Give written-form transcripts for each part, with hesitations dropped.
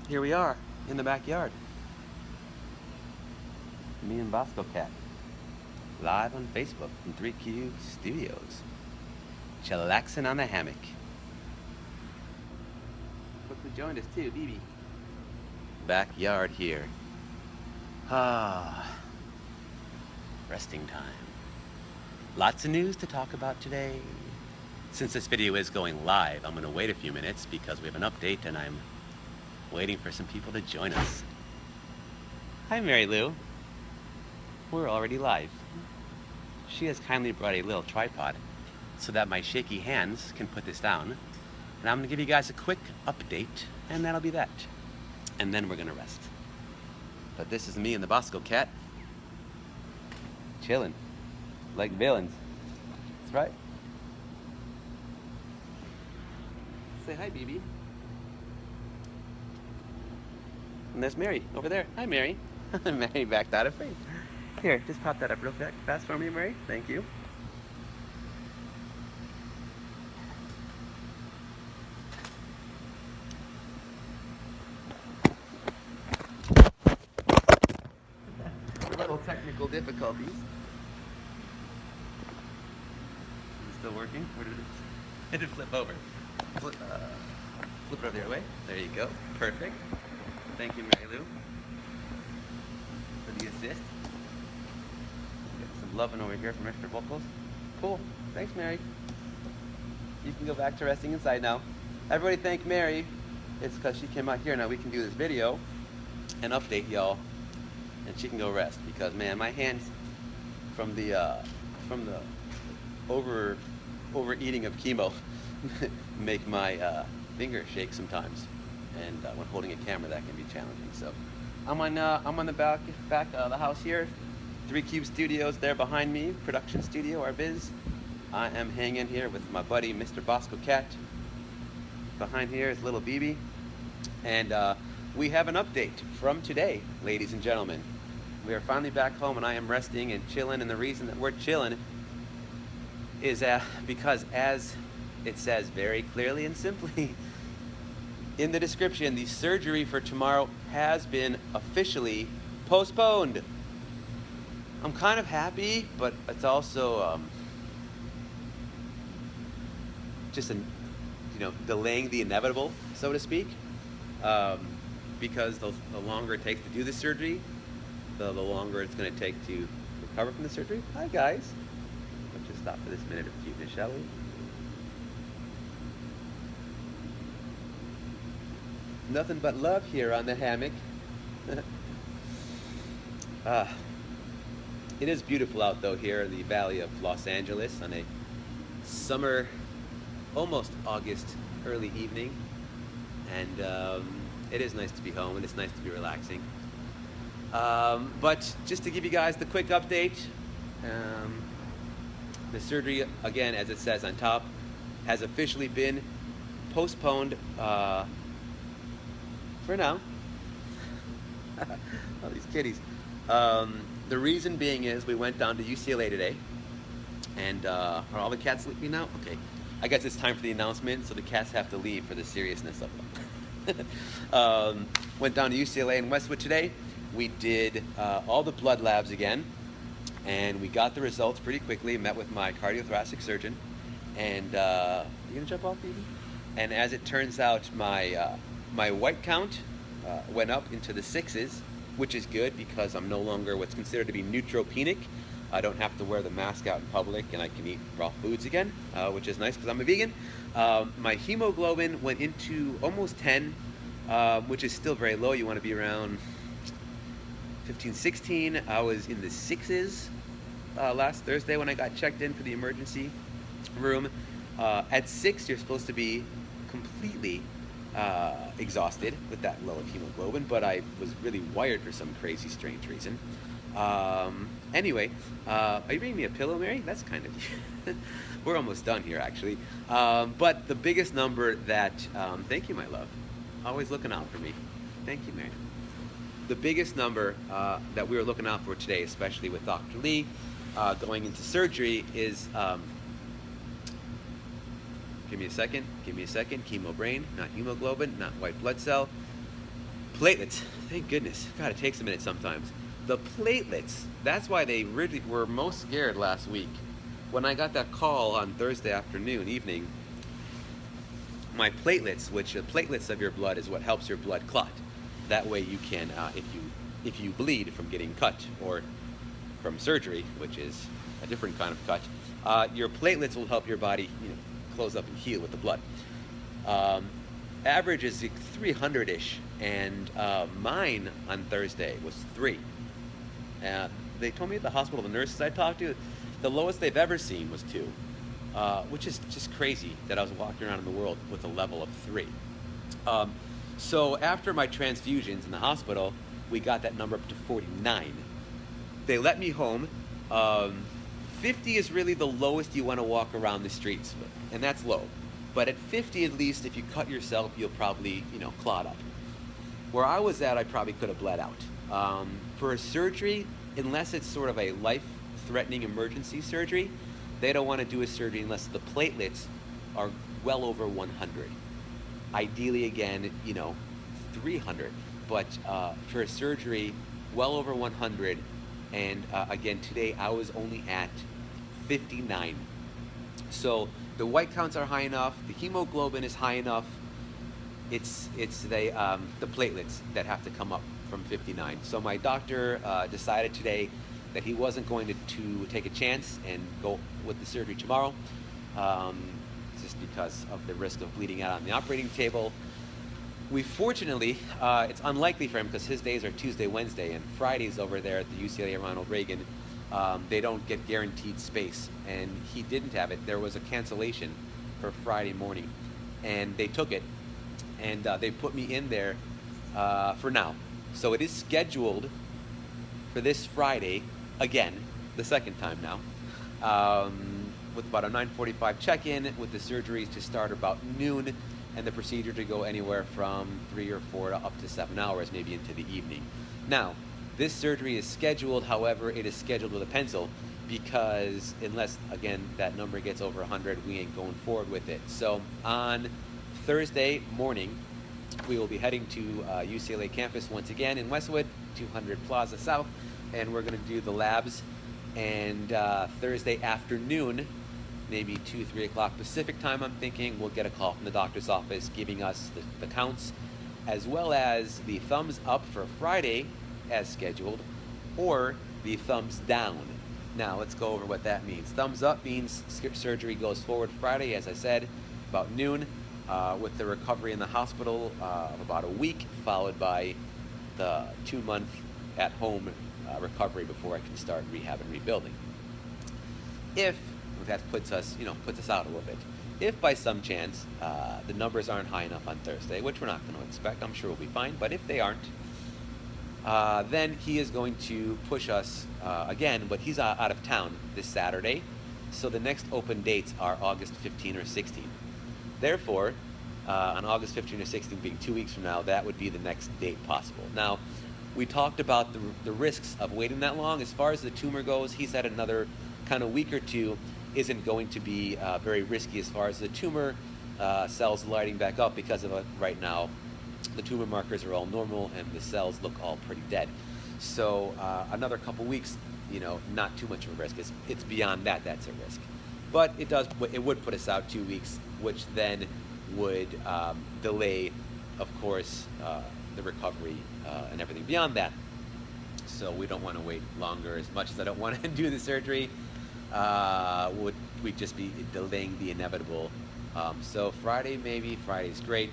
Here we are in the backyard. Me and Bosco Cat, live on Facebook from 3Q Studios. Chillaxing on the hammock. Look who joined us too, BB. Backyard here. Ah, resting time. Lots of news to talk about today. Since this video is going live, I'm gonna wait a few minutes because we have an update and I'm waiting for some people to join us. Hi, Mary Lou. We're already live. She has kindly brought a little tripod so that my shaky hands can put this down. And I'm gonna give you guys a quick update, and that'll be that. And then we're gonna rest. But this is me and the Bosco Cat, chilling like villains. That's right. Say hi, BB. And there's Mary over there. Hi, Mary. Mary backed out of frame. Here, just pop that up real fast for me, Mary. Thank you. Little technical difficulties. Is it still working? Or did it flip over? Flip it over the other way. There you go. Perfect. Thank you, Mary Lou, for the assist. Get some loving over here from Mr. Vocals. Cool. Thanks, Mary. You can go back to resting inside now. Everybody thank Mary. It's because she came out here. Now we can do this video and update y'all, and she can go rest because, man, my hands from the overeating of chemo make my fingers shake sometimes, and when holding a camera that can be challenging. So I'm on the back of the house here. 3Q Studios there behind me, production studio, our biz. I am hanging here with my buddy Mr. Bosco Cat. Behind here is little BB, and we have an update from today, ladies and gentlemen. We are finally back home, and I am resting and chilling. And the reason that we're chilling is because, as it says very clearly and simply in the description, the surgery for tomorrow has been officially postponed. I'm kind of happy, but it's also just delaying the inevitable, so to speak, because the longer it takes to do the surgery, the longer it's going to take to recover from the surgery. Hi, guys. Let's just stop for this minute of cuteness, shall we? Nothing but love here on the hammock. It is beautiful out though here in the Valley of Los Angeles on a summer, almost August, early evening. And it is nice to be home, and it's nice to be relaxing. But just to give you guys the quick update, the surgery, again, as it says on top, has officially been postponed for now. Oh, these kitties. The reason being is we went down to UCLA today, and are all the cats sleeping now? Okay. I guess it's time for the announcement, so the cats have to leave for the seriousness of them. Went down to UCLA in Westwood today. We did all the blood labs again, and we got the results pretty quickly. Met with my cardiothoracic surgeon, and you gonna jump off, baby? And as it turns out, my white count went up into the 6s, which is good because I'm no longer what's considered to be neutropenic. I don't have to wear the mask out in public, and I can eat raw foods again, which is nice because I'm a vegan. My hemoglobin went into almost 10, which is still very low. You want to be around 15, 16. I was in the 6s last Thursday when I got checked in for the emergency room. At 6, you're supposed to be completely exhausted with that low of hemoglobin, but I was really wired for some crazy, strange reason. Anyway, are you bringing me a pillow, Mary? That's kind of we're almost done here, actually. But the biggest number that, thank you, my love, always looking out for me. Thank you, Mary. The biggest number that we were looking out for today, especially with Dr. Lee going into surgery, is Give me a second. Chemo brain, not hemoglobin, not white blood cell. Platelets. Thank goodness. God, it takes a minute sometimes. The platelets. That's why they really were most scared last week. When I got that call on Thursday afternoon, evening, my platelets, which the platelets of your blood is what helps your blood clot. That way you can, if you bleed from getting cut or from surgery, which is a different kind of cut, your platelets will help your body, close up and heal with the blood. Average is 300-ish, and mine on Thursday was 3. They told me at the hospital, the nurses I talked to, the lowest they've ever seen was 2, which is just crazy that I was walking around in the world with a level of 3. So after my transfusions in the hospital, we got that number up to 49. They let me home. 50 is really the lowest you want to walk around the streets with, and that's low. But at 50 at least, if you cut yourself, you'll probably, clot up. Where I was at, I probably could have bled out. For a surgery, unless it's sort of a life-threatening emergency surgery, they don't want to do a surgery unless the platelets are well over 100. Ideally, again, 300. But for a surgery, well over 100. And again, today I was only at 59. So the white counts are high enough, the hemoglobin is high enough. It's the platelets that have to come up from 59. So my doctor decided today that he wasn't going to take a chance and go with the surgery tomorrow, just because of the risk of bleeding out on the operating table. We fortunately, it's unlikely for him because his days are Tuesday, Wednesday, and Fridays over there at the UCLA Ronald Reagan. They don't get guaranteed space, and he didn't have it. There was a cancellation for Friday morning, and they took it, and they put me in there for now. So it is scheduled for this Friday, again, the second time now, with about a 9:45 check-in, with the surgeries to start about noon, and the procedure to go anywhere from 3 or 4 to up to 7 hours, maybe into the evening. Now, this surgery is scheduled, however, it is scheduled with a pencil, because unless, again, that number gets over 100, we ain't going forward with it. So on Thursday morning, we will be heading to UCLA campus once again in Westwood, 200 Plaza South, and we're going to do the labs. And Thursday afternoon, maybe 2, 3 o'clock Pacific time, I'm thinking, we'll get a call from the doctor's office giving us the counts, as well as the thumbs up for Friday as scheduled, or the thumbs down. Now let's go over what that means. Thumbs up means surgery goes forward Friday, as I said, about noon, with the recovery in the hospital of about a week, followed by the 2-month at-home recovery before I can start rehab and rebuilding. If that puts us out a little bit. If by some chance the numbers aren't high enough on Thursday, which we're not going to expect, I'm sure we'll be fine, but if they aren't, then he is going to push us again, but he's out of town this Saturday, so the next open dates are August 15 or 16. Therefore, on August 15 or 16 being 2 weeks from now, that would be the next date possible. Now, we talked about the risks of waiting that long. As far as the tumor goes, he said another kind of week or 2 isn't going to be very risky as far as the tumor cells lighting back up, because of right now the tumor markers are all normal and the cells look all pretty dead. So another couple weeks, not too much of a risk. It's beyond that, that's a risk. But it would put us out 2 weeks, which then would delay, of course, the recovery and everything beyond that. So we don't want to wait longer. As much as I don't want to do the surgery, we'd just be delaying the inevitable. So Friday, maybe. Friday's great.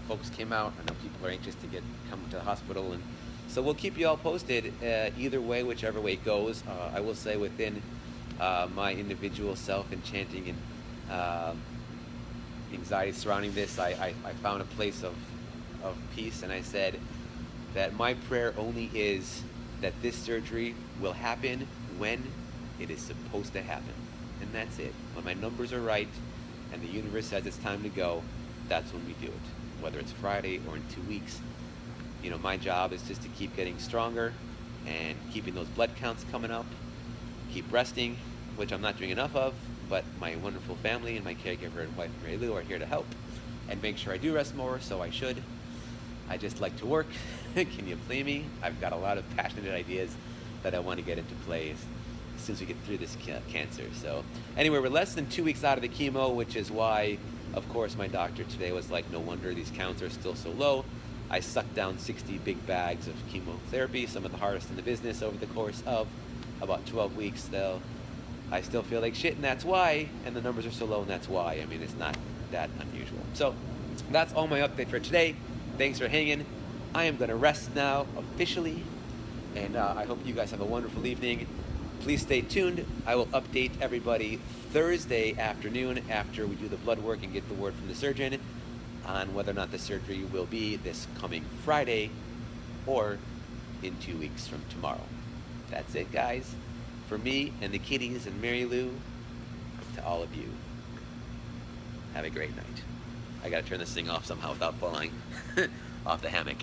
Folks came out. I know people are anxious to come to the hospital, and so we'll keep you all posted either way, whichever way it goes. I will say within my individual self-enchanting and anxiety surrounding this, I found a place of peace, and I said that my prayer only is that this surgery will happen when it is supposed to happen. And that's it. When my numbers are right and the universe says it's time to go, that's when we do it. Whether it's Friday or in 2 weeks. My job is just to keep getting stronger and keeping those blood counts coming up, keep resting, which I'm not doing enough of, but my wonderful family and my caregiver and wife, Mary Lou, are here to help and make sure I do rest more, so I should. I just like to work. Can you play me? I've got a lot of passionate ideas that I want to get into play as soon as we get through this cancer. So anyway, we're less than 2 weeks out of the chemo, which is why, of course, my doctor today was like, no wonder these counts are still so low. I sucked down 60 big bags of chemotherapy, some of the hardest in the business, over the course of about 12 weeks. Though I still feel like shit, and that's why, and the numbers are so low, and that's why. I mean, it's not that unusual. So that's all my update for today. Thanks for hanging. I am going to rest now, officially, and I hope you guys have a wonderful evening. Please stay tuned. I will update everybody Thursday afternoon after we do the blood work and get the word from the surgeon on whether or not the surgery will be this coming Friday or in 2 weeks from tomorrow. That's it, guys. For me and the kitties and Mary Lou, to all of you, have a great night. I gotta turn this thing off somehow without falling off the hammock.